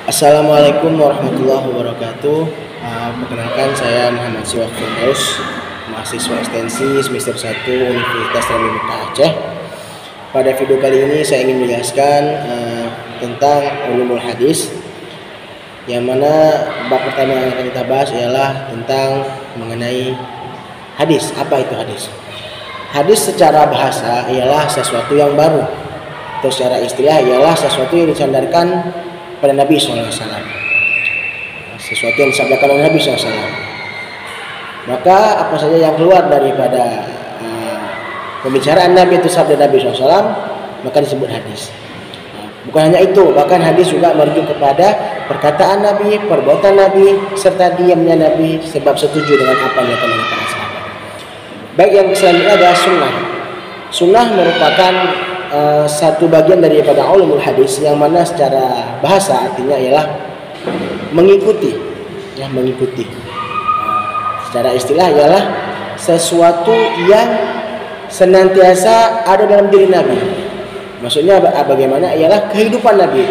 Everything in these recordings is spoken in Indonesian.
Assalamualaikum warahmatullahi wabarakatuh. Perkenalkan saya Muhammad Siwak Firdaus, mahasiswa ekstensi semester 1 Universitas Islam Mekah Aceh. Pada video kali ini saya ingin menjelaskan tentang ulumul hadis, yang mana bab pertama yang akan kita bahas ialah tentang mengenai hadis. Apa itu hadis? Hadis secara bahasa ialah sesuatu yang baru, atau secara istilah ialah sesuatu yang disandarkan pada Nabi SAW, sesuatu yang disabdakan oleh Nabi SAW. Maka apa saja yang keluar daripada pembicaraan Nabi itu sabda Nabi SAW, maka disebut hadis. Bukan hanya itu, bahkan hadis juga merujuk kepada perkataan Nabi, perbuatan Nabi, serta diamnya Nabi sebab setuju dengan apa yang dilakukan oleh para sahabat. Baik, yang selanjutnya adalah sunnah. Sunnah merupakan satu bagian daripada ulumul hadis, yang mana secara bahasa artinya ialah mengikuti, mengikuti. Secara istilah ialah sesuatu yang senantiasa ada dalam diri Nabi. Maksudnya bagaimana ialah kehidupan Nabi,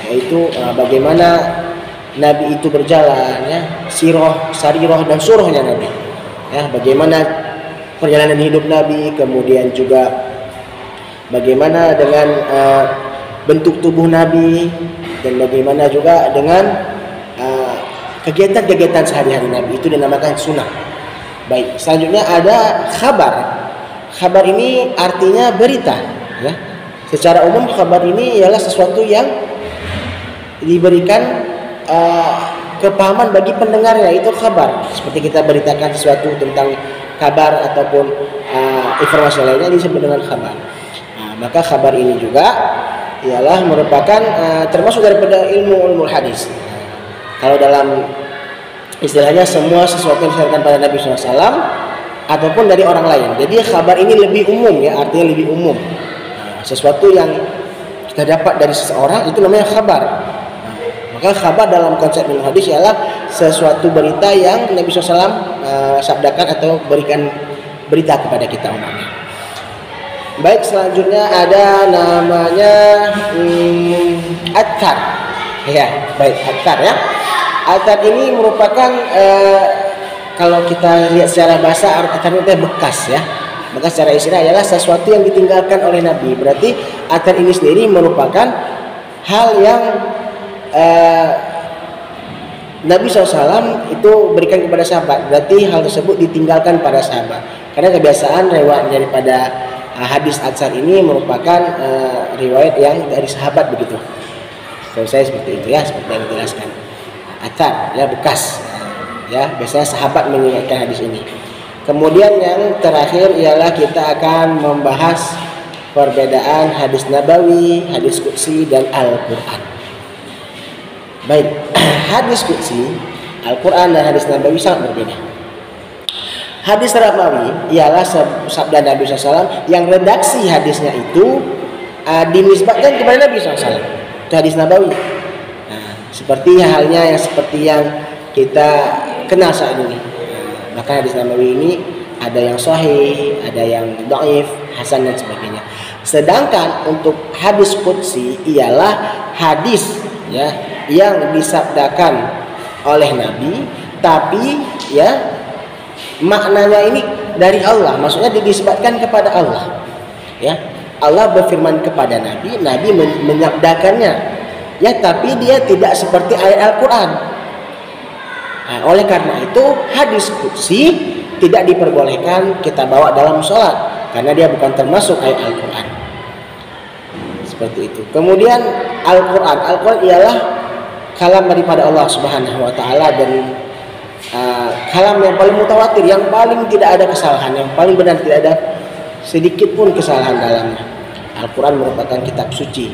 yaitu bagaimana Nabi itu berjalan, sirah, sarirah dan surahnya Nabi. Bagaimana perjalanan hidup Nabi, kemudian juga bagaimana dengan bentuk tubuh Nabi, dan bagaimana juga dengan kegiatan-kegiatan sehari-hari Nabi. Itu dinamakan sunnah. Baik, selanjutnya ada khabar. Khabar ini artinya berita. Secara umum khabar ini ialah sesuatu yang diberikan kepahaman bagi pendengarnya, itu khabar. Seperti kita beritakan sesuatu tentang kabar ataupun informasi lainnya disebut dengan khabar. Maka khabar ini juga ialah merupakan termasuk daripada ilmu hadis. Kalau dalam istilahnya semua sesuatu yang disampaikan pada Nabi SAW ataupun dari orang lain. Jadi khabar ini lebih umum, artinya lebih umum. Sesuatu yang kita dapat dari seseorang itu namanya khabar. Maka khabar dalam konsep ilmu hadis ialah sesuatu berita yang Nabi SAW sabdakan atau berikan berita kepada kita umatnya. Baik, selanjutnya ada namanya athar. Baik, athar Athar ini merupakan kalau kita lihat secara bahasa, athar itu bekas Maka secara istilah adalah sesuatu yang ditinggalkan oleh Nabi. Berarti athar ini sendiri merupakan hal yang Nabi SAW itu berikan kepada sahabat. Berarti hal tersebut ditinggalkan pada sahabat. Karena kebiasaan riwayat daripada hadis athar ini merupakan riwayat yang dari sahabat begitu. Saya seperti itu seperti yang dijelaskan. Athar bekas. Biasanya sahabat meriwayatkan hadis ini. Kemudian yang terakhir ialah kita akan membahas perbedaan hadis nabawi, hadis qudsi dan Al-Qur'an. Baik, hadis qudsi, Al-Quran dan hadis nabawi sangat berbeda. Hadis nabawi ialah sabda Nabi SAW yang redaksi hadisnya itu dinisbatkan kepada Nabi SAW. Itu hadis nabawi. Seperti halnya yang kita kenal saat ini. Maka hadis nabawi ini ada yang sahih, ada yang dhaif, hasan dan sebagainya. Sedangkan untuk hadis qudsi ialah hadis yang disabdakan oleh Nabi, tapi maknanya ini dari Allah, maksudnya dinisbatkan kepada Allah. Allah berfirman kepada Nabi, Nabi menyabdakannya. Tapi dia tidak seperti ayat Al-Quran. Oleh karena itu hadis qudsi tidak diperbolehkan kita bawa dalam sholat, karena dia bukan termasuk ayat Al-Quran. Seperti itu. Kemudian Al-Quran ialah kalam daripada Allah Subhanahu wa taala, dan kalam yang paling mutawatir, yang paling tidak ada kesalahan, yang paling benar, tidak ada sedikit pun kesalahan dalamnya. Al-Quran merupakan kitab suci,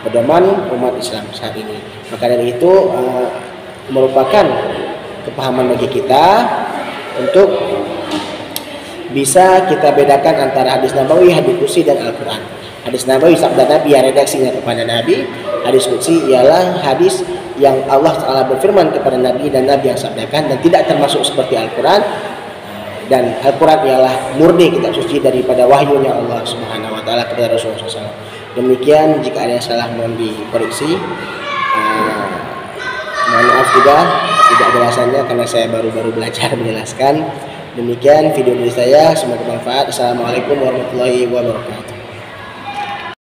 pedoman umat Islam saat ini. Maka dari itu merupakan kepahaman bagi kita untuk bisa kita bedakan antara hadis nabawi, hadis qudsi dan Al-Quran. Hadis nabawi sabda Nabi yang redaksinya kepada Nabi. Hadis qudsi ialah hadis yang Allah Ta'ala berfirman kepada Nabi dan Nabi yang sabdakan, dan tidak termasuk seperti Al-Quran. Dan Al-Quran ialah murni kitab suci daripada wahyunya Allah Subhanahu wa taala kepada Rasulullah SAW. Demikian, jika ada yang salah mohon dikoreksi. Mohon maaf juga tidak jelasannya karena saya baru-baru belajar menjelaskan. Demikian video dari saya, semoga bermanfaat. Assalamualaikum warahmatullahi wabarakatuh.